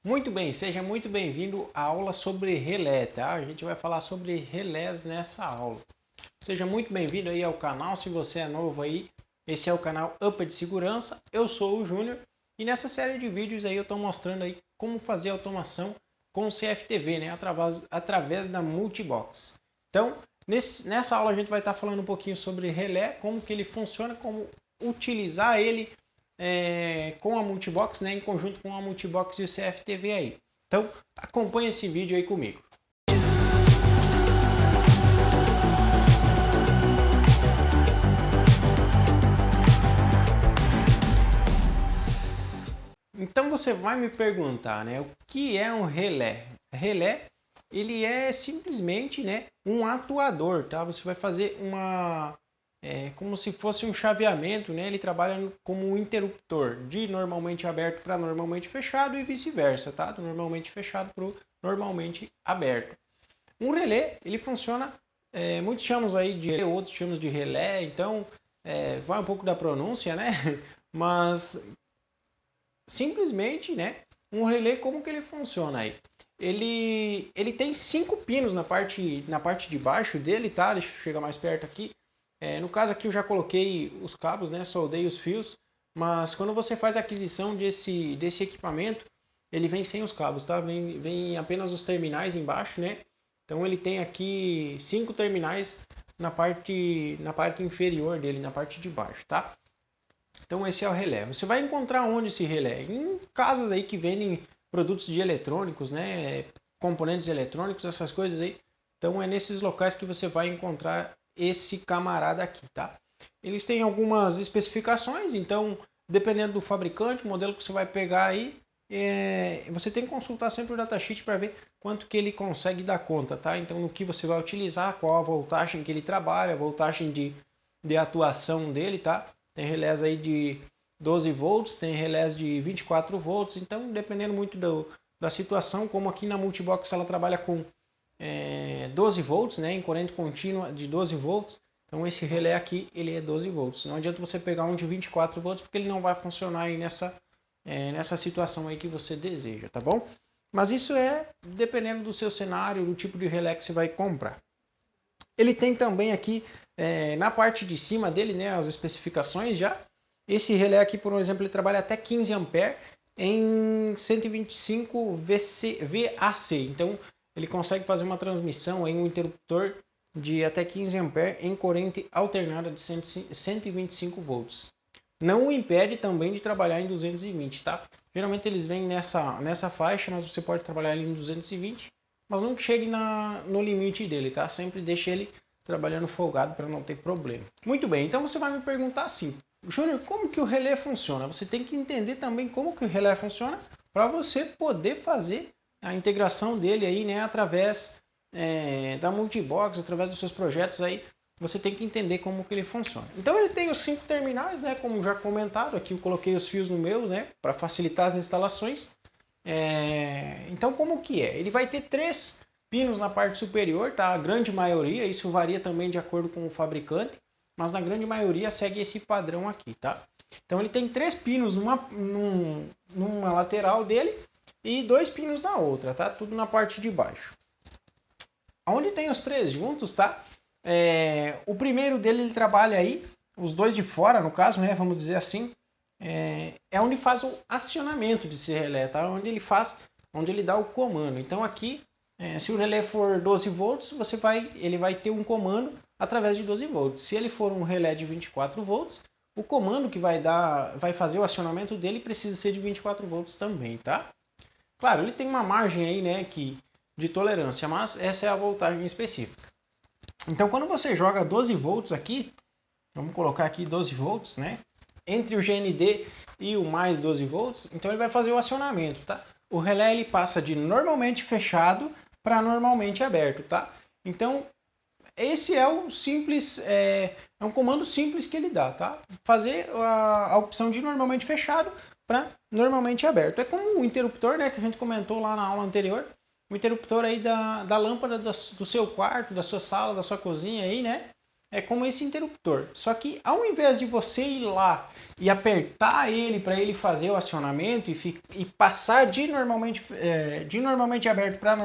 Muito bem, seja muito bem-vindo à aula sobre relé, tá? A gente vai falar sobre relés nessa aula. Seja muito bem-vindo aí ao canal, se você é novo aí, esse é o canal Upper de Segurança, eu sou o Júnior e nessa série de vídeos aí eu estou mostrando aí como fazer automação com o CFTV, né? Através da Multibox. Então, nessa aula a gente vai estar falando um pouquinho sobre relé, como que ele funciona, como utilizar ele com a Multibox, né, em conjunto com a Multibox e o CFTV aí. Então, acompanhe esse vídeo aí comigo. Então você vai me perguntar, né, o que é um relé? Relé, ele é simplesmente, né, um atuador, tá? Você vai fazer como se fosse um chaveamento, né? Ele trabalha como um interruptor de normalmente aberto para normalmente fechado e vice-versa, tá? Do normalmente fechado para o normalmente aberto. Um relé, ele funciona, muitos chamam aí de relé, outros chamam de relé, então vai um pouco da pronúncia, né? Mas simplesmente, né? Um relé, como que ele funciona aí? Ele tem 5 pinos na parte de baixo dele, tá? Deixa eu chegar mais perto aqui. No caso aqui eu já coloquei os cabos, né? Soldei os fios, mas quando você faz a aquisição desse equipamento, ele vem sem os cabos, tá? Vem apenas os terminais embaixo, né? Então ele tem aqui 5 terminais na parte inferior dele, na parte de baixo, tá? Então esse é o relé. Você vai encontrar onde esse relé? Em casas aí que vendem produtos de eletrônicos, né? Componentes eletrônicos, essas coisas aí. Então é nesses locais que você vai encontrar esse camarada aqui, tá? Eles têm algumas especificações, então dependendo do fabricante, o modelo que você vai pegar aí, você tem que consultar sempre o datasheet para ver quanto que ele consegue dar conta, tá? Então no que você vai utilizar, qual a voltagem que ele trabalha, a voltagem de atuação dele, tá? Tem relés aí de 12 volts, tem relés de 24 volts, então dependendo muito da situação, como aqui na Multibox ela trabalha com 12 volts, né, em corrente contínua de 12 volts, então esse relé aqui ele é 12 volts. Não adianta você pegar um de 24 volts porque ele não vai funcionar aí nessa situação aí que você deseja, tá bom? Mas isso é dependendo do seu cenário, do tipo de relé que você vai comprar. Ele tem também aqui na parte de cima dele, né, as especificações já. Esse relé aqui, por exemplo, ele trabalha até 15 A em 125 VAC. Então, ele consegue fazer uma transmissão em um interruptor de até 15 A em corrente alternada de 125 volts. Não o impede também de trabalhar em 220, tá? Geralmente eles vêm nessa faixa, mas você pode trabalhar em 220, mas não chegue no limite dele, tá? Sempre deixe ele trabalhando folgado para não ter problema. Muito bem, então você vai me perguntar assim, Júnior, como que o relé funciona? Você tem que entender também como que o relé funciona para você poder fazer a integração dele aí, né, através da Multibox, através dos seus projetos aí, você tem que entender como que ele funciona. Então ele tem os 5 terminais, né, como já comentado, aqui eu coloquei os fios no meu, né, para facilitar as instalações. Então como que é? Ele vai ter 3 pinos na parte superior, tá? A grande maioria, isso varia também de acordo com o fabricante, mas na grande maioria segue esse padrão aqui, tá? Então ele tem 3 pinos numa lateral dele e 2 pinos na outra, tá? Tudo na parte de baixo. Onde tem os 3 juntos, tá? O primeiro dele ele trabalha aí, os dois de fora, no caso, né? Vamos dizer assim, onde faz o acionamento desse relé, tá? Onde ele dá o comando. Então aqui, se o relé for 12 volts, ele vai ter um comando através de 12 volts. Se ele for um relé de 24 volts, o comando que vai fazer o acionamento dele precisa ser de 24 volts também, tá? Claro, ele tem uma margem aí, né, de tolerância, mas essa é a voltagem específica. Então, quando você joga 12 volts aqui, vamos colocar aqui 12 volts, né, entre o GND e o mais 12 volts, então ele vai fazer o acionamento, tá? O relé ele passa de normalmente fechado para normalmente aberto, tá? Então, esse é o simples, um comando simples que ele dá, tá? Fazer a opção de normalmente fechado para normalmente aberto. É como o interruptor, né, que a gente comentou lá na aula anterior. O interruptor aí da lâmpada do seu quarto, da sua sala, da sua cozinha aí, né? é como esse interruptor. Só que ao invés de você ir lá e apertar ele para ele fazer o acionamento e passar de normalmente aberto para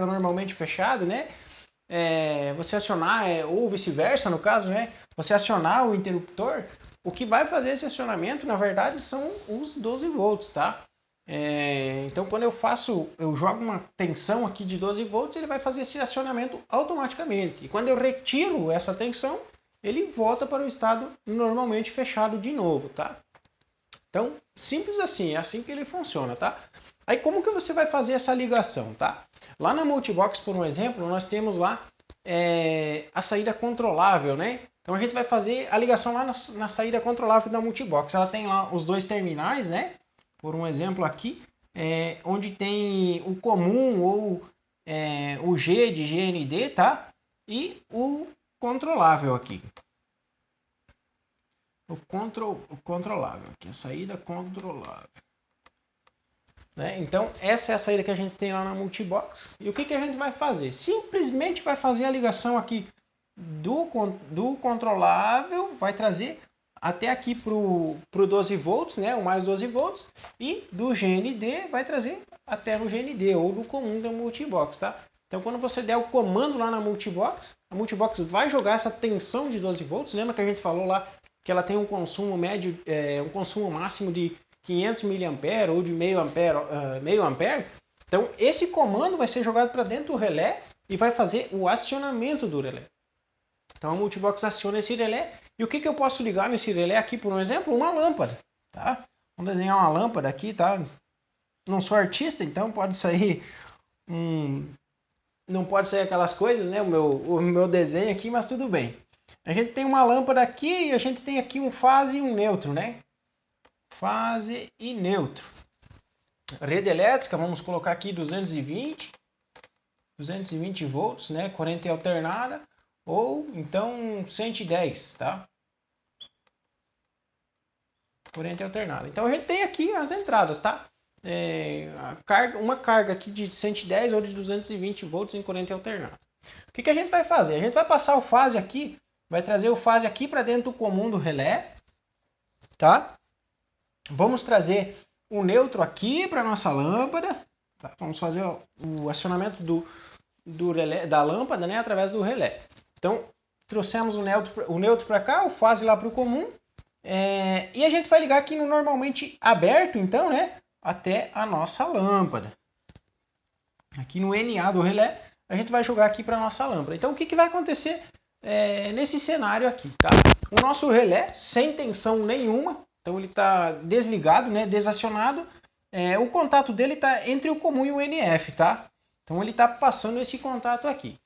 normalmente fechado, né? Você acionar, ou vice-versa no caso, né? Você acionar o interruptor, o que vai fazer esse acionamento, na verdade, são os 12 volts, tá? Então, quando eu jogo uma tensão aqui de 12 volts, ele vai fazer esse acionamento automaticamente. E quando eu retiro essa tensão, ele volta para o estado normalmente fechado de novo, tá? Então, simples assim, é assim que ele funciona, tá? Aí, como que você vai fazer essa ligação, tá? Lá na Multibox, por um exemplo, nós temos lá a saída controlável, né? Então, a gente vai fazer a ligação lá na saída controlável da Multibox. Ela tem lá os dois terminais, né? Por um exemplo aqui, onde tem o comum ou o G de GND, tá? E o controlável aqui. O controlável aqui, a saída controlável. Né? Então, essa é a saída que a gente tem lá na Multibox. E o que a gente vai fazer? Simplesmente vai fazer a ligação aqui do controlável, vai trazer até aqui para o 12 volts, né? O mais 12 volts. E do GND vai trazer até no GND ou no comum da Multibox, tá? Então, quando você der o comando lá na Multibox, a Multibox vai jogar essa tensão de 12 volts. Lembra que a gente falou lá que ela tem um consumo médio, um consumo máximo de 500 mA ou de meio ampere. Então, esse comando vai ser jogado para dentro do relé e vai fazer o acionamento do relé. Então, a Multibox aciona esse relé. E o que eu posso ligar nesse relé aqui, por um exemplo? Uma lâmpada. Tá? Vamos desenhar uma lâmpada aqui, tá? Não sou artista, então pode sair não pode sair aquelas coisas, né? O meu desenho aqui, mas tudo bem. A gente tem uma lâmpada aqui e a gente tem aqui um fase e um neutro, né? Fase e neutro. Rede elétrica, vamos colocar aqui 220 volts, né? Corrente alternada, ou então 110, tá? Corrente alternada. Então a gente tem aqui as entradas, tá? Uma carga aqui de 110 ou de 220 volts em corrente alternada. O que a gente vai fazer? A gente vai passar o fase aqui, vai trazer o fase aqui para dentro do comum do relé, tá? Vamos trazer o neutro aqui para nossa lâmpada, tá? Vamos fazer o acionamento do relé, da lâmpada, né, através do relé. Então, trouxemos o neutro para cá, o fase lá para o comum, e a gente vai ligar aqui no normalmente aberto, então, né, até a nossa lâmpada. Aqui no NA do relé, a gente vai jogar aqui para a nossa lâmpada. Então, o que vai acontecer nesse cenário aqui, tá? O nosso relé, sem tensão nenhuma, então ele está desligado, né, desacionado. O contato dele está entre o comum e o NF, tá? Então ele está passando esse contato aqui.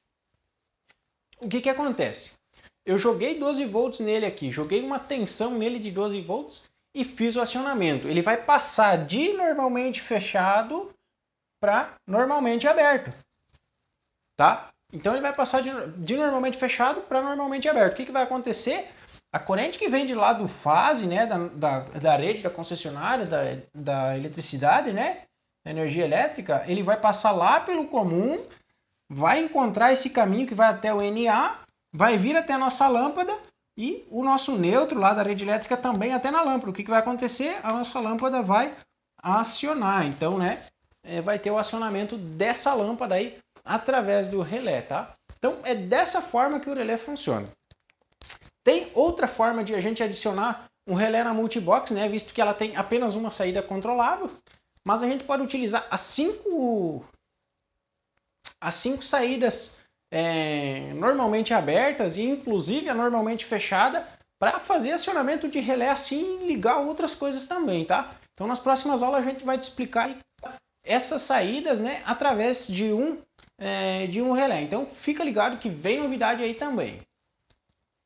O que acontece? Eu joguei 12 volts nele aqui, joguei uma tensão nele de 12 volts e fiz o acionamento. Ele vai passar de normalmente fechado para normalmente aberto, tá? Então ele vai passar de normalmente fechado para normalmente aberto. O que vai acontecer? A corrente que vem de lá do fase, né, da rede, da concessionária, da eletricidade, né, da energia elétrica, ele vai passar lá pelo comum, vai encontrar esse caminho que vai até o NA, vai vir até a nossa lâmpada e o nosso neutro lá da rede elétrica também até na lâmpada. O que vai acontecer? A nossa lâmpada vai acionar. Então, né, vai ter o acionamento dessa lâmpada aí através do relé, tá? Então, é dessa forma que o relé funciona. Tem outra forma de a gente adicionar um relé na Multibox, né, visto que ela tem apenas uma saída controlável, mas a gente pode utilizar as cinco saídas normalmente abertas e inclusive a normalmente fechada para fazer acionamento de relé assim e ligar outras coisas também, tá? Então nas próximas aulas a gente vai te explicar essas saídas, né, através de um relé. Então fica ligado que vem novidade aí também.